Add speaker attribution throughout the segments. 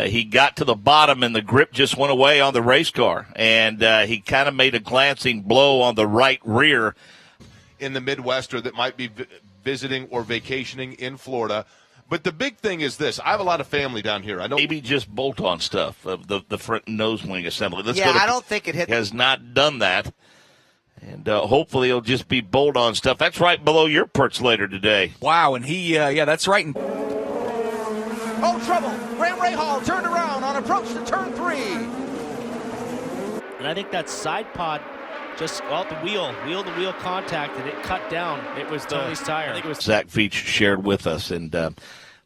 Speaker 1: He got to the bottom and the grip just went away on the race car, and he kind of made a glancing blow on the right rear.
Speaker 2: In the Midwest or that might be visiting or vacationing in Florida. But the big thing is this. I have a lot of family down here. I know
Speaker 1: Maybe just bolt-on stuff of the front nose wing assembly.
Speaker 3: I don't think it hit.
Speaker 1: Has not done that. And hopefully it'll just be bolt-on stuff. That's right below your perch later today.
Speaker 4: Wow, and he, that's right.
Speaker 3: Oh, trouble. Graham Rahal turned around on approach to turn 3.
Speaker 5: And I think that side pod just off the wheel-to-wheel contact, and it cut down. It was Tony's tire. I think it was
Speaker 1: Zach Veach shared with us, and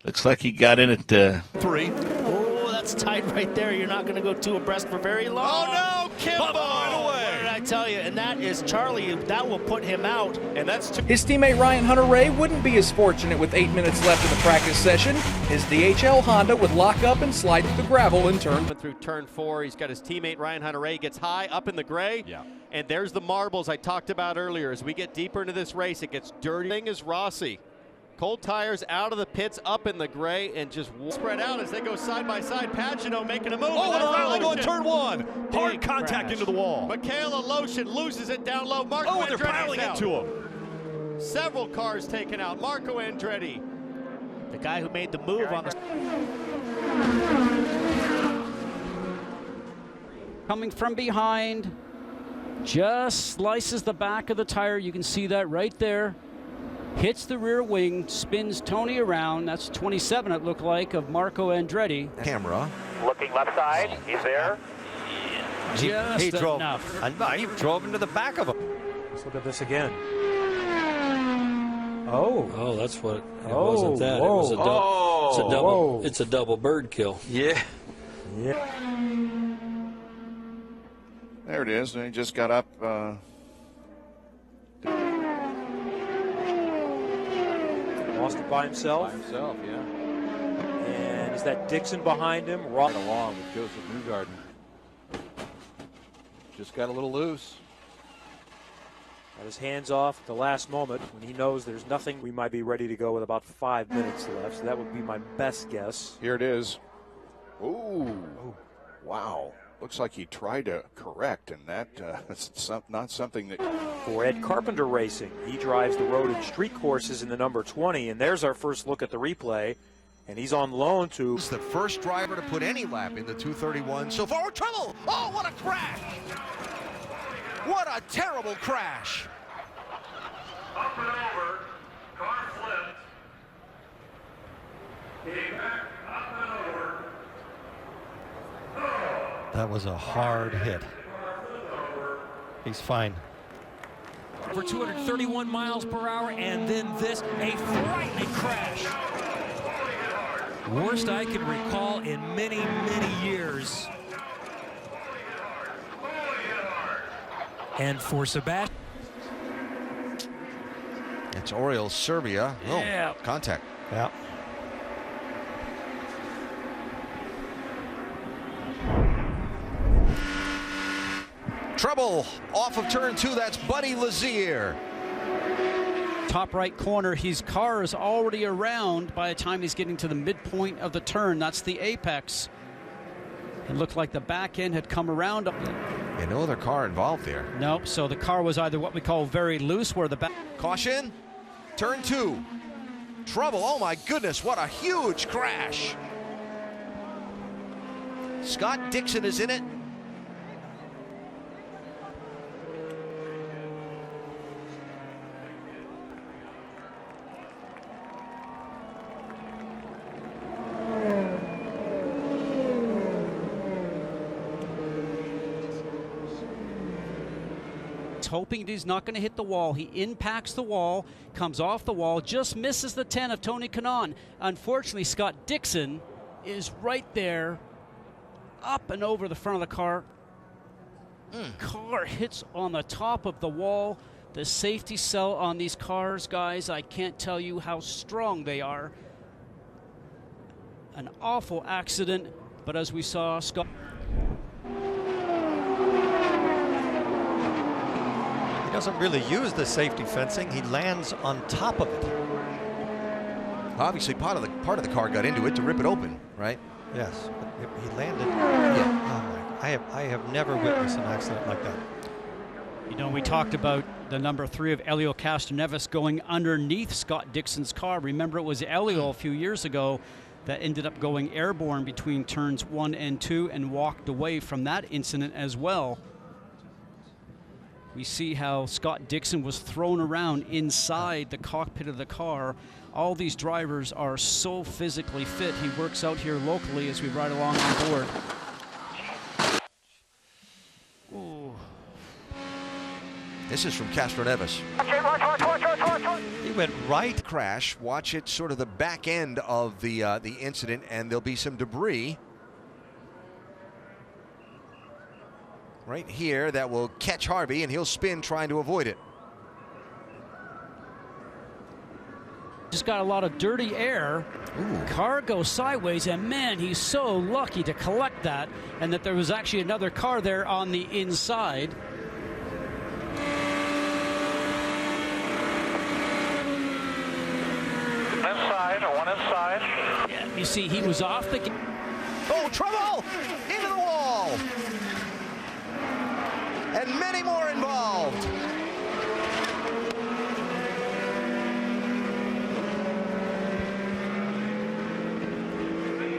Speaker 1: looks like he got in at
Speaker 2: 3.
Speaker 5: Oh, that's tight right there. You're not going to go two abreast for very long.
Speaker 2: Oh, no, Kimbo!
Speaker 5: What did I tell you? And that is Charlie. That will put him out.
Speaker 2: And that's
Speaker 4: His teammate Ryan Hunter-Reay wouldn't be as fortunate with 8 minutes left in the practice session. His DHL Honda would lock up and slide through the gravel in turn.
Speaker 6: Through turn 4, he's got his teammate Ryan Hunter-Reay, gets high up in the gray. Yeah. And there's the marbles I talked about earlier. As we get deeper into this race, it gets dirty. Thing is Rossi. Cold tires out of the pits, up in the gray, and just spread out as they go side by side. Pagano making a move.
Speaker 2: Oh, and finally going turn 1. Hard
Speaker 6: Big
Speaker 2: contact
Speaker 6: crash.
Speaker 2: into the wall.
Speaker 6: Michaela Lotion loses it down low. Marco
Speaker 2: Oh, and they're
Speaker 6: Andretti's
Speaker 2: piling
Speaker 6: out.
Speaker 2: into him.
Speaker 6: Several cars taken out. Marco Andretti.
Speaker 5: The guy who made the move on the...
Speaker 7: Coming from behind, just slices the back of the tire. You can see that right there. Hits the rear wing, spins Tony around. That's 27, it looked like, of Marco Andretti.
Speaker 3: Camera.
Speaker 8: Looking left side. He's there.
Speaker 7: Just
Speaker 3: he drove,
Speaker 7: enough.
Speaker 3: He drove into the back of him.
Speaker 9: Let's look at this again. Oh.
Speaker 10: Oh, that's what. It wasn't that.
Speaker 9: Whoa.
Speaker 10: It was a double. It's a double.
Speaker 9: Whoa.
Speaker 10: It's a double bird kill.
Speaker 9: Yeah.
Speaker 11: There it is. He just got up.
Speaker 9: Lost it by himself.
Speaker 12: By himself, yeah.
Speaker 9: And is that Dixon behind him?
Speaker 12: Right along with Joseph Newgarden. Just got a little loose.
Speaker 9: Got his hands off at the last moment when he knows there's nothing. We might be ready to go with about 5 minutes left. So that would be my best guess.
Speaker 11: Here it is. Ooh. Wow. Looks like he tried to correct, and that's not something that...
Speaker 9: For Ed Carpenter Racing, he drives the road and street courses in the number 20, and there's our first look at the replay, and he's on loan to...
Speaker 3: He's the first driver to put any lap in the 231 so far. Trouble! Oh, what a crash! What a terrible crash!
Speaker 13: Up and over, car flipped. Came back, up and over.
Speaker 3: That was a hard hit. He's fine.
Speaker 10: For 231 miles per hour, and then this, a frightening crash. Worst I can recall in many, many years. And for Sebastian.
Speaker 3: It's Oriol Serbia. Oh,
Speaker 10: Yeah.
Speaker 3: contact. Yeah. Trouble off of turn 2. That's Buddy Lazier.
Speaker 7: Top right corner, his car is already around by the time he's getting to the midpoint of the turn. That's the apex. It looked like the back end had come around.
Speaker 3: Yeah, no other car involved there.
Speaker 7: Nope, so the car was either what we call very loose, where the back...
Speaker 3: Caution, turn 2. Trouble, oh my goodness, what a huge crash. Scott Dixon is in it.
Speaker 7: hoping he's not going to hit the wall. He impacts the wall, comes off the wall, just misses the 10 of Tony Kanaan. Unfortunately, Scott Dixon is right there, up and over the front of the car. Car hits on the top of the wall. The safety cell on these cars, guys, I can't tell you how strong they are. An awful accident, but as we saw, Scott...
Speaker 14: He doesn't really use the safety fencing. He lands on top of it.
Speaker 3: Obviously, part of the car got into it to rip it open, right?
Speaker 14: Yes, but he landed. Yeah. Oh my! I have never witnessed an accident like that.
Speaker 7: You know, we talked about the number 3 of Elio Castroneves going underneath Scott Dixon's car. Remember, it was Elio a few years ago that ended up going airborne between turns 1 and 2 and walked away from that incident as well. We see how Scott Dixon was thrown around inside the cockpit of the car. All these drivers are so physically fit. He works out here locally as we ride along on board. Ooh.
Speaker 3: This is from Castroneves.
Speaker 14: He went right.
Speaker 3: Crash. Watch it, sort of the back end of the incident, and there'll be some debris right here that will catch Harvey, and he'll spin trying to avoid it.
Speaker 7: Just got a lot of dirty air. Ooh. Car goes sideways, and man, he's so lucky to collect that, and that there was actually another car there on the inside.
Speaker 8: Inside, one inside.
Speaker 7: Yeah, you see, he was off the...
Speaker 3: Oh, trouble! Into the wall! And many more involved.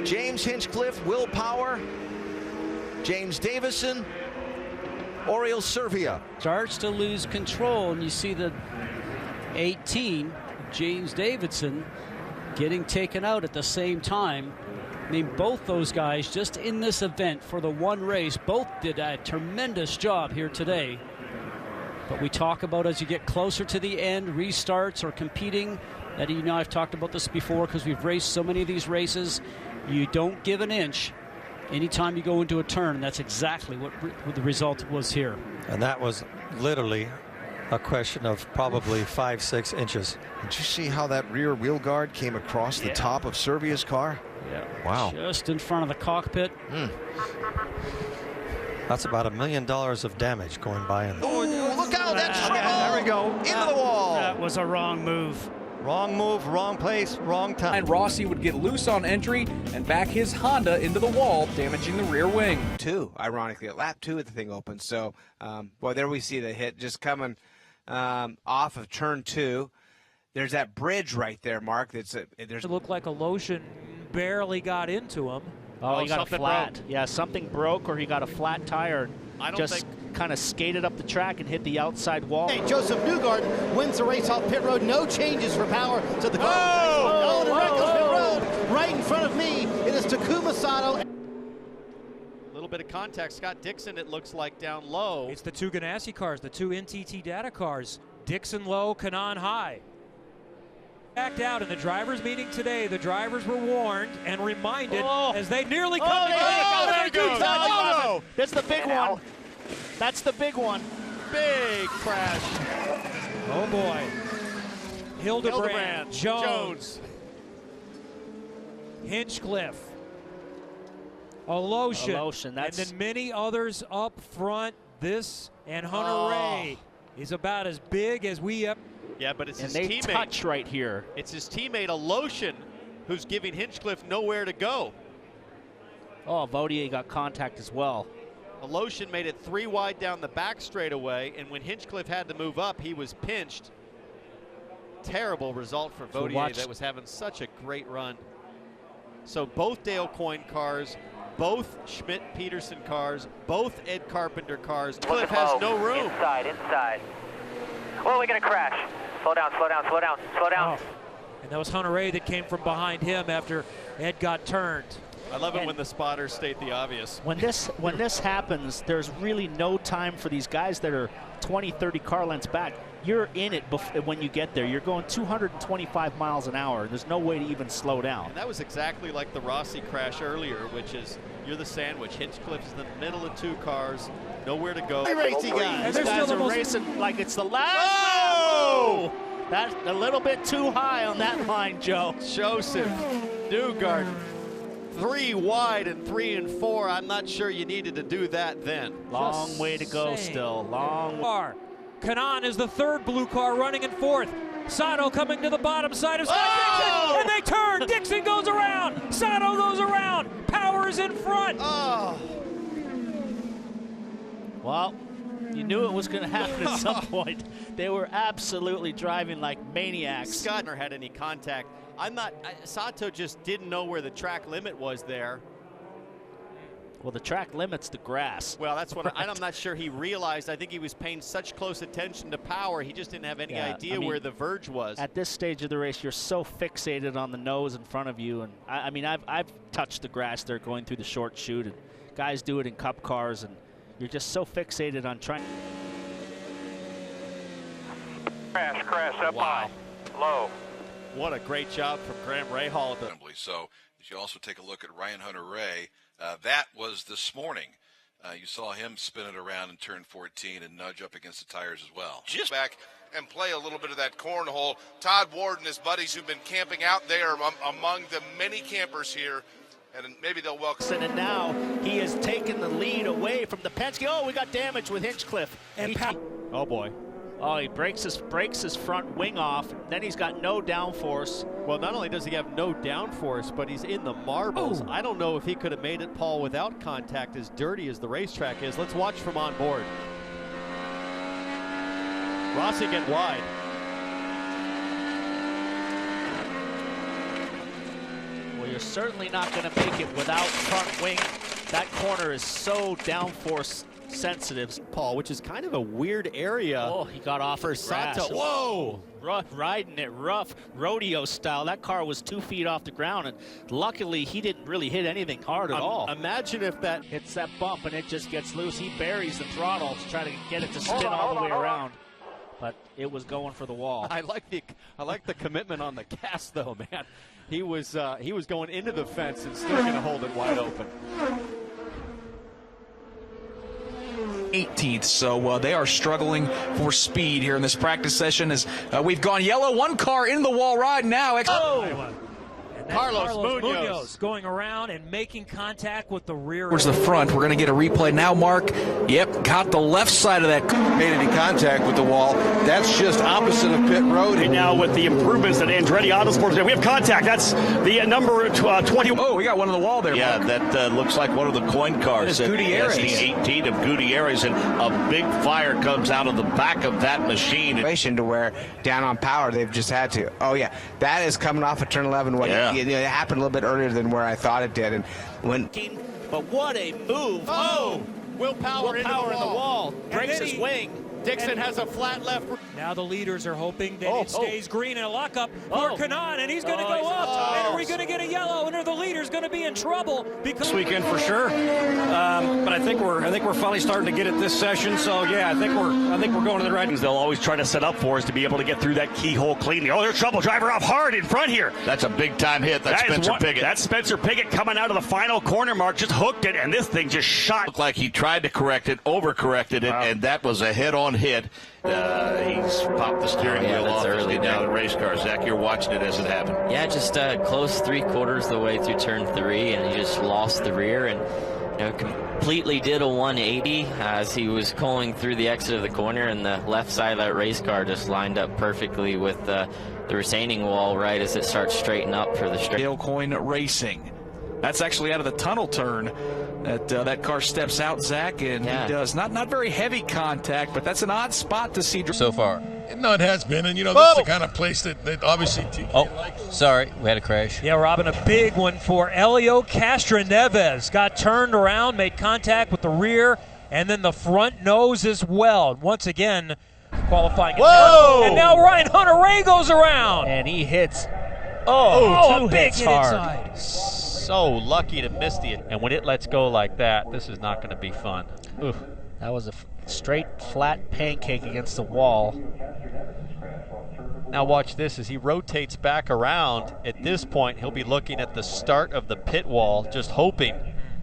Speaker 3: James Hinchcliffe, Will Power, James Davison, Oriol Servia.
Speaker 7: Starts to lose control, and you see the 18, James Davidson, getting taken out at the same time. I mean, both those guys just in this event for the one race, both did a tremendous job here today. But we talk about as you get closer to the end, restarts or competing, Eddie, you know I've talked about this before because we've raced so many of these races. You don't give an inch anytime you go into a turn, and that's exactly what the result was here.
Speaker 14: And that was literally a question of probably 5-6 inches.
Speaker 3: Did you see how that rear wheel guard came across the top of Servia's car?
Speaker 7: Yeah.
Speaker 3: Wow.
Speaker 7: Just in front of the cockpit.
Speaker 14: That's about $1 million of damage going by.
Speaker 3: Oh, look out, that's trouble!
Speaker 14: There we go.
Speaker 3: Into the wall.
Speaker 7: That was a wrong move.
Speaker 14: Wrong move, wrong place, wrong time.
Speaker 4: And Rossi would get loose on entry and back his Honda into the wall, damaging the rear wing.
Speaker 15: Ironically, at lap 2 the thing opened. So, boy, there we see the hit just coming off of turn 2. There's that bridge right there, Mark. It
Speaker 9: looked like a lotion barely got into him.
Speaker 5: Oh, he got a flat. Broke. Yeah, something broke, or he got a flat tire.
Speaker 6: I don't
Speaker 5: just
Speaker 6: think
Speaker 5: kind of skated up the track and hit the outside wall.
Speaker 16: Hey, Joseph Newgarden wins the race off pit road. No changes for power to the car.
Speaker 6: Oh,
Speaker 16: the wreck of pit road. Right in front of me, it is Takuma Sato.
Speaker 6: A little bit of contact. Scott Dixon, it looks like, down low.
Speaker 9: It's the two Ganassi cars, the two NTT data cars. Dixon low, Kanaan high. Backed out in the drivers' meeting today. The drivers were warned and reminded as they nearly come together.
Speaker 6: There it goes.
Speaker 5: That's the big one. That's the big one.
Speaker 6: Big crash.
Speaker 9: Oh boy. Hildebrand, Jones, Hinchcliffe, Alotion, and then many others up front. This and Hunter Ray is about as big as we ever.
Speaker 6: Yeah, but it's
Speaker 5: and
Speaker 6: his
Speaker 5: they
Speaker 6: teammate.
Speaker 5: Touch right here.
Speaker 6: It's his teammate Alotion who's giving Hinchcliffe nowhere to go.
Speaker 5: Oh, Vaudier got contact as well.
Speaker 6: Alotion made it 3 wide down the back straightaway, and when Hinchcliffe had to move up, he was pinched. Terrible result for Vaudier that was having such a great run. So both Dale Coyne cars, both Schmidt-Peterson cars, both Ed Carpenter cars. Cliff has no room.
Speaker 8: Inside. Well, we're going to crash. Slow down.
Speaker 9: And that was Hunter Ray that came from behind him after Ed got turned.
Speaker 6: I love it when the spotters state the obvious.
Speaker 5: When this happens, there's really no time for these guys that are 20, 30 car lengths back. You're in it when you get there. You're going 225 miles an hour. There's no way to even slow down.
Speaker 6: And that was exactly like the Rossi crash earlier, which is you're the sandwich. Hinchcliffe is in the middle of two cars, nowhere to go.
Speaker 5: Racy guys. These guys are racing like it's the last.
Speaker 6: Oh!
Speaker 5: That's a little bit too high on that line, Joe.
Speaker 6: Joseph Newgarden. 3 wide and 3 and 4. I'm not sure you needed to do that then.
Speaker 5: Long way to go still. Long.
Speaker 9: Kanan is the third blue car running in fourth. Sato coming to the bottom side of Dixon, and they turn. Dixon goes around. Sato goes around. Power is in front.
Speaker 5: Well, you knew it was going to happen at some point. They were absolutely driving like maniacs.
Speaker 6: Scott never had any contact. Sato just didn't know where the track limit was there.
Speaker 5: Well, the track limit's the grass.
Speaker 6: Well, that's what I'm not sure he realized. I think he was paying such close attention to power, he just didn't have any idea where the verge was.
Speaker 5: At this stage of the race, you're so fixated on the nose in front of you. And I've touched the grass there going through the short chute, and guys do it in cup cars, and you're just so fixated on trying.
Speaker 8: Crash up high, low.
Speaker 6: What a great job from Graham Rahal.
Speaker 17: So you should also take a look at Ryan Hunter-Reay. That was this morning. You saw him spin it around in turn 14 and nudge up against the tires as well.
Speaker 2: Just back and play a little bit of that cornhole. Todd Ward and his buddies who've been camping out there among the many campers here, and maybe they'll welcome.
Speaker 5: And now he has taken the lead away from the Penske. Oh, we got damage with Hinchcliffe.
Speaker 6: Oh boy.
Speaker 5: Oh, he breaks his front wing off. Then he's got no downforce.
Speaker 6: Well, not only does he have no downforce, but he's in the marbles. I don't know if he could have made it, Paul, without contact, as dirty as the racetrack is. Let's watch from on board. Rossi get wide.
Speaker 5: Well, you're certainly not going to make it without front wing. That corner is so downforce sensitive,
Speaker 6: Paul, which is kind of a weird area.
Speaker 5: Oh, he got off for
Speaker 6: Sato. Whoa!
Speaker 5: Riding it rough, rodeo style. That car was 2 feet off the ground, and luckily he didn't really hit anything hard at all.
Speaker 6: Imagine if that
Speaker 5: hits that bump and it just gets loose. He buries the throttle to try to get it to spin all the way around. But it was going for the wall.
Speaker 6: I like the commitment on the gas, though, man. He was going into the fence and still going to hold it wide open.
Speaker 18: 18th, so they are struggling for speed here in this practice session as we've gone yellow. One car in the wall right now.
Speaker 6: Carlos Munoz
Speaker 9: going around and making contact with the rear.
Speaker 18: Towards the front. We're going to get a replay now, Mark. Yep, caught the left side of that.
Speaker 19: Made any contact with the wall. That's just opposite of pit road.
Speaker 20: Right now with the improvements that Andretti Autosports, we have contact. That's the number 20.
Speaker 18: Oh, we got one on the wall there,
Speaker 1: Yeah,
Speaker 18: Mark.
Speaker 1: that looks like one of the coin cars.
Speaker 18: That's Gutierrez.
Speaker 1: That's the 18 of Gutierrez, and a big fire comes out of the back of that machine.
Speaker 15: To where down on power, they've just had to. Oh, yeah, that is coming off of turn 11. It happened a little bit earlier than where I thought it did. And
Speaker 5: But what a move.
Speaker 6: Oh! Will Power in the wall.
Speaker 5: Breaks his wing.
Speaker 6: Dixon has a flat left.
Speaker 9: Now the leaders are hoping that it stays green in a lockup for Kanan, and he's going to go up. And are we going to get a yellow? And are the leaders going to be in trouble? Because
Speaker 20: This weekend for sure, but I think we're finally starting to get it this session. So yeah, I think we're going to the right. They'll always try to set up for us to be able to get through that keyhole cleanly. Oh, there's trouble. Driver off hard in front here.
Speaker 1: That's a big time hit. That's Spencer Pigot.
Speaker 20: That's Spencer Pigot coming out of the final corner mark. Just hooked it, and this thing just shot.
Speaker 1: Looked like he tried to correct it, overcorrected it, and that was a head-on hit. He's popped the steering wheel off early down the race car. Zach, you're watching it as it happened.
Speaker 21: Yeah, just close 3/4 of the way through turn 3, and he just lost the rear and completely did a 180 as he was going through the exit of the corner, and the left side of that race car just lined up perfectly with the retaining wall right as it starts straightening up for the straight.
Speaker 18: Coin Racing. That's actually out of the tunnel turn. That car steps out, Zach, and he does not very heavy contact, but that's an odd spot to see so far.
Speaker 22: No, it has been, and this is the kind of place that obviously TK likes.
Speaker 21: Sorry, we had a crash.
Speaker 9: Yeah, Robin, a big one for Elio Castroneves. Got turned around, made contact with the rear, and then the front nose as well. Once again, qualifying.
Speaker 5: Whoa!
Speaker 9: And now Ryan Hunter-Reay goes around.
Speaker 5: And he hits.
Speaker 9: Oh,
Speaker 5: two
Speaker 9: a big
Speaker 5: hits
Speaker 9: hit
Speaker 5: hard.
Speaker 9: inside.
Speaker 6: so lucky to miss the, and when it lets go like that, this is not going to be fun. Oof.
Speaker 5: That was a straight, flat pancake against the wall.
Speaker 6: Now watch this as he rotates back around. At this point, he'll be looking at the start of the pit wall, just hoping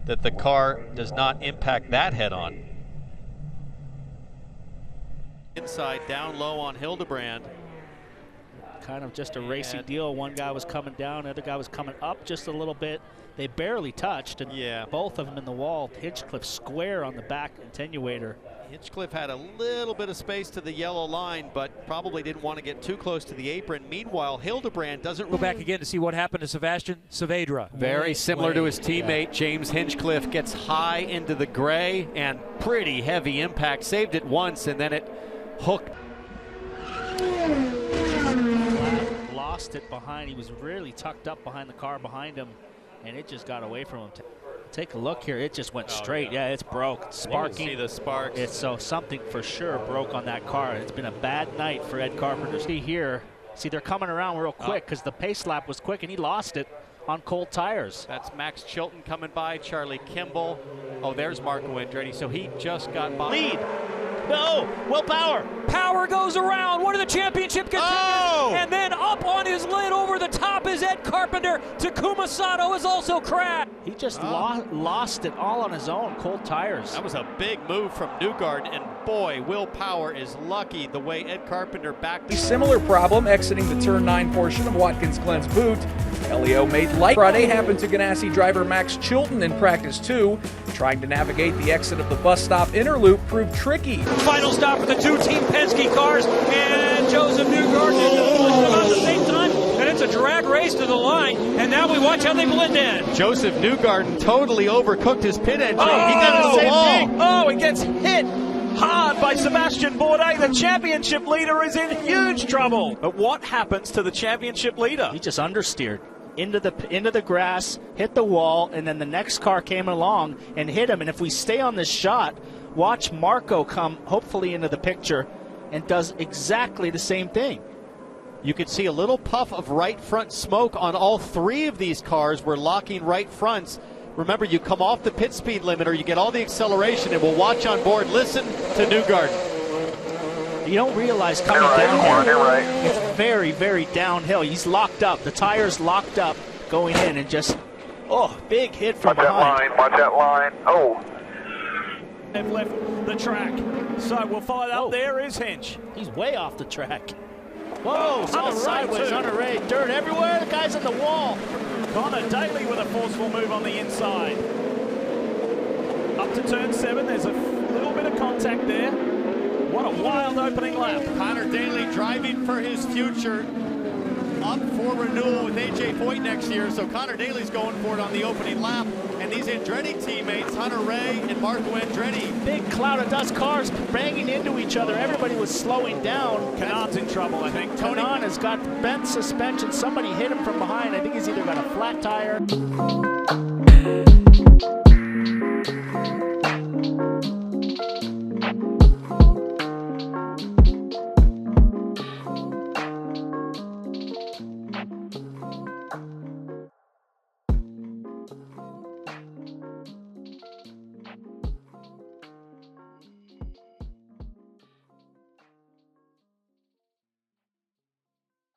Speaker 6: that the car does not impact that head on. Inside, down low on Hildebrand.
Speaker 5: Kind of just a racy deal. One guy was coming down, the other guy was coming up just a little bit. They barely touched, and both of them in the wall. Hinchcliffe square on the back attenuator.
Speaker 6: Hinchcliffe had a little bit of space to the yellow line, but probably didn't want to get too close to the apron. Meanwhile, Hildebrand doesn't
Speaker 9: go back again to see what happened to Sebastian Saavedra.
Speaker 6: Very similar to his teammate, James Hinchcliffe gest high into the gray and pretty heavy impact. Saved it once, and then it hooked.
Speaker 5: Lost it behind. He was really tucked up behind the car behind him, and it just got away from him. Take a look here. It just went straight. Yeah, it's broke. It's sparking.
Speaker 6: See the sparks.
Speaker 5: It's so something for sure broke on that car. It's been a bad night for Ed Carpenter. See here. See, they're coming around real quick because the pace lap was quick, and he lost it on cold tires.
Speaker 6: That's Max Chilton coming by. Charlie Kimball. Oh, there's Marco Andretti. So he just got by.
Speaker 5: Lead. No, Will Power.
Speaker 9: Power goes around, one of the championship contenders, and then up on his lid over the top is Ed Carpenter. Takuma Sato is also crashed.
Speaker 5: He just lost it all on his own, cold tires.
Speaker 6: That was a big move from Newgarden, and boy, Will Power is lucky the way Ed Carpenter backed.
Speaker 4: A similar problem exiting the Turn 9 portion of Watkins Glen's boot. Elio made light. Friday happened to Ganassi driver Max Chilton in practice 2. Trying to navigate the exit of the bus stop inner loop proved tricky.
Speaker 9: Final stop for the two Team Penske cars, and Joseph Newgarden into the pole about the same time, and it's a drag race to the line, and now we watch how they blend in.
Speaker 6: Joseph Newgarden totally overcooked his pit entry.
Speaker 18: Oh,
Speaker 6: he got the same thing.
Speaker 18: Oh, it gets hit hard by Sebastian Bourdais. The championship leader is in huge trouble. But what happens to the championship leader?
Speaker 5: He just understeered into the grass, hit the wall, and then the next car came along and hit him. And if we stay on this shot, watch Marco come hopefully into the picture and does exactly the same thing.
Speaker 6: You can see a little puff of right front smoke on all three of these cars. We're locking right fronts. Remember, you come off the pit speed limiter, you get all the acceleration, and we'll watch on board. Listen to Newgarden.
Speaker 5: You don't realize coming down here, it's very, very downhill. He's locked up. The tire's locked up going in, and just, big hit from behind.
Speaker 13: Watch that line. Oh.
Speaker 18: They've left the track. So we'll follow up. There is Hinch.
Speaker 5: He's way off the track. Whoa, it's all sideways, Hunter-Ray. Dirt everywhere. The guy's in the wall.
Speaker 18: Connor Daly with a forceful move on the inside. Up to turn 7. There's a little bit of contact there. What a wild opening lap.
Speaker 6: Connor Daly driving for his future. Up for renewal with A.J. Foyt next year, so Connor Daly's going for it on the opening lap. And these Andretti teammates, Hunter-Ray and Marco Andretti.
Speaker 5: Big cloud of dust, cars banging into each other. Everybody was slowing down.
Speaker 18: Kanon's in trouble, I think.
Speaker 5: Kanon has got bent suspension. Somebody hit him from behind. I think he's either got a flat tire.